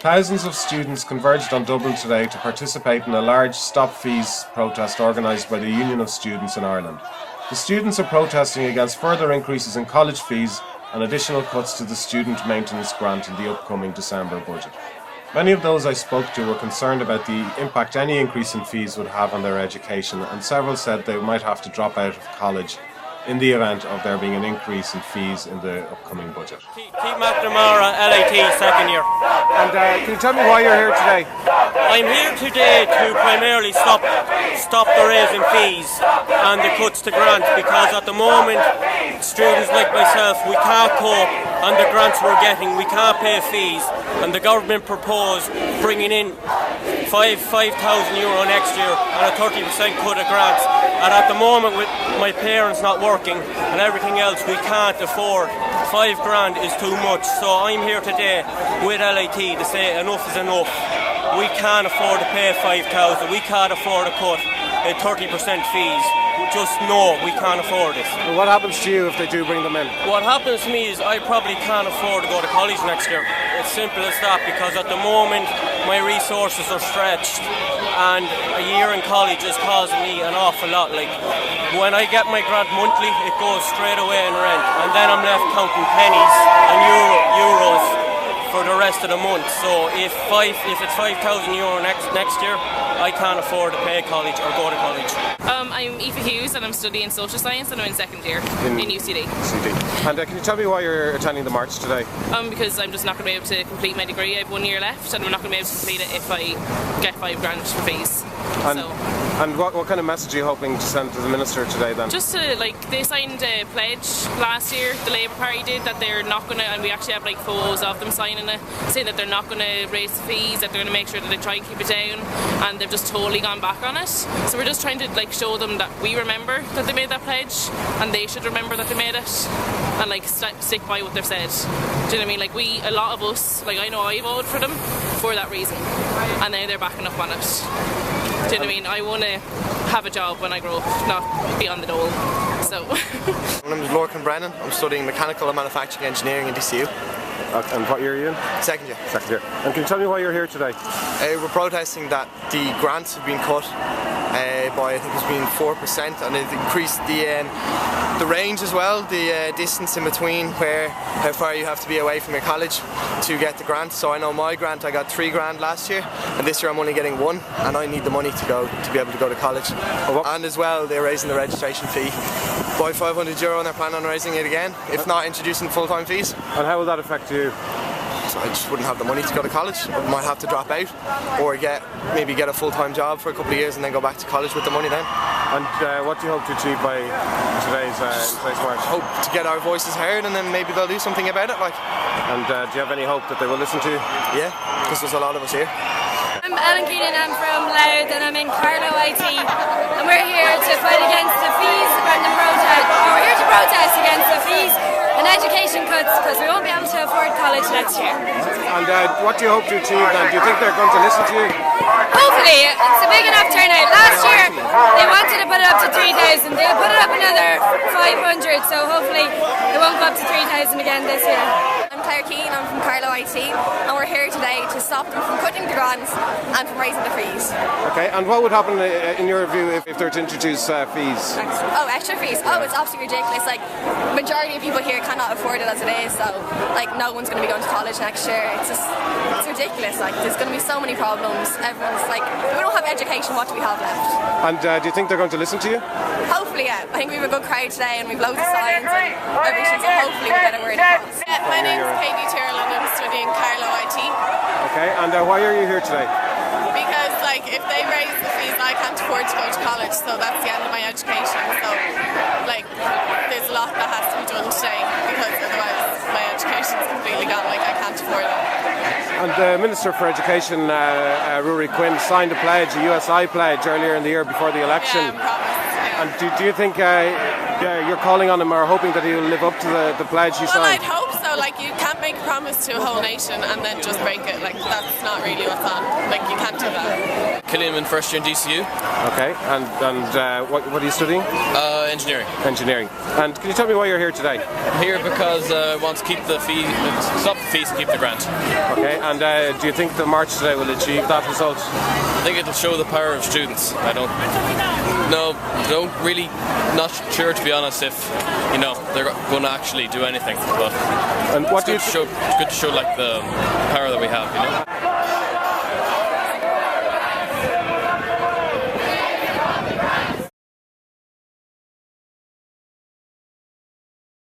Thousands of students converged on Dublin today to participate in a large Stop Fees protest organised by the Union of Students in Ireland. The students are protesting against further increases in college fees and additional cuts to the student maintenance grant in the upcoming December budget. Many of those I spoke to were concerned about the impact any increase in fees would have on their education, and several said they might have to drop out of college in the event of there being an increase in fees in the upcoming budget. Keith McNamara, LAT, second year. And can you tell me why you're here today? I'm here today to primarily stop the raise in fees and the cuts to grants, because at the moment students like myself, we can't cope on the grants we're getting, we can't pay fees, and the government proposed bringing in €5,000 next year and a 30% cut of grants, and at the moment with my parents not working and everything else, we can't afford. £5,000 is too much, so I'm here today with LAT to say enough is enough. We can't afford to pay $5,000, we can't afford to cut 30% fees. Just no, we can't afford it. And what happens to you if they do bring them in? What happens to me is I probably can't afford to go to college next year. It's simple as that, because at the moment my resources are stretched and a year in college is causing me an awful lot. Like when I get my grad monthly, it goes straight away in rent, and then I'm left counting pennies and euros for the rest of the month. So if it's €5,000 next year, I can't afford to pay college or go to college. I'm Aoife Hughes and I'm studying social science and I'm in second year in UCD. And can you tell me why you're attending the march today? Because I'm just not going to be able to complete my degree. I have 1 year left and I'm not going to be able to complete it if I get £5,000 for fees. And what kind of message are you hoping to send to the Minister today then? Just to, they signed a pledge last year, the Labour Party did, that they're not going to, and we actually have photos of them signing it, saying that they're not going to raise the fees, that they're going to make sure that they try and keep it down, and they've just totally gone back on it. So we're just trying to show them that we remember that they made that pledge, and they should remember that they made it, and stick by what they've said. Do you know what I mean? A lot of us, I know I voted for them for that reason, and now they're backing up on it. Do you know what I mean? I want to have a job when I grow up, not be on the dole. So. My name is Lorcan Brennan. I'm studying Mechanical and Manufacturing Engineering in DCU. And what year are you in? Second year. Second year. And can you tell me why you're here today? We're protesting that the grants have been cut by, I think it's been 4%, and they've increased the range as well, the distance in between how far you have to be away from your college to get the grant. So I know my grant, I got £3,000 last year, and this year I'm only getting £1,000, and I need the money to be able to go to college. And as well, they're raising the registration fee by €500, and they're planning on raising it again, if not introducing full-time fees. And how will that affect you? I just wouldn't have the money to go to college. I might have to drop out or maybe get a full-time job for a couple of years and then go back to college with the money then. And what do you hope to achieve by today's march? Hope to get our voices heard, and then maybe they'll do something about it. And do you have any hope that they will listen to you? Yeah, because there's a lot of us here. I'm Ellen Keenan, I'm from Louth and I'm in Carlow IT, and we're here to fight against the fees and the protest, or we're here to protest against the fees and education cuts, because we won't be able to afford college next year. And what do you hope to achieve then? Do you think they're going to listen to you? Hopefully, it's a big enough turnout. Last year they wanted to put it up to 3,000, they'll put it up another 500, so hopefully it won't go up to 3,000 again this year. I'm Claire Keane, I'm from Carlow IT, and we're here today to stop them from cutting the grants and from raising the fees. Okay, and what would happen in your view if they were to introduce fees? Oh, extra fees? Oh, it's absolutely ridiculous. Majority of people here cannot afford it as it is, so no one's going to be going to college next year. It's ridiculous. There's going to be so many problems. Everyone's if we don't have education, what do we have left? And do you think they're going to listen to you? Hopefully, yeah. I think we have a good crowd today and we've loads of signs and everything, so hopefully we get a word across. My name's Katie Tyrrell and I'm studying Carlow IT. Okay, and why are you here today? Because if they raise the fees, I can't afford to go to college, so that's the end of my education. So there's a lot that has to be done today, because otherwise my education is completely gone. I can't afford it. And the Minister for Education, Ruairi Quinn, signed a pledge, a USI pledge, earlier in the year before the election. Yeah, I'm promised. And do you think you're calling on him or hoping that he'll live up to the pledge he signed? Well, I'd hope so. You can't make a promise to a whole nation and then just break it. That's not really what's on. You can't do that. Killian in first year in DCU. Okay, and what are you studying? Engineering. Engineering. And can you tell me why you're here today? I'm here because I want to keep the fee, stop the fees and keep the grant. Okay, and do you think the march today will achieve that result? I think it'll show the power of students. Really not sure, to be honest, if they're going to actually do anything. But and what do you it's good to show like the power that we have.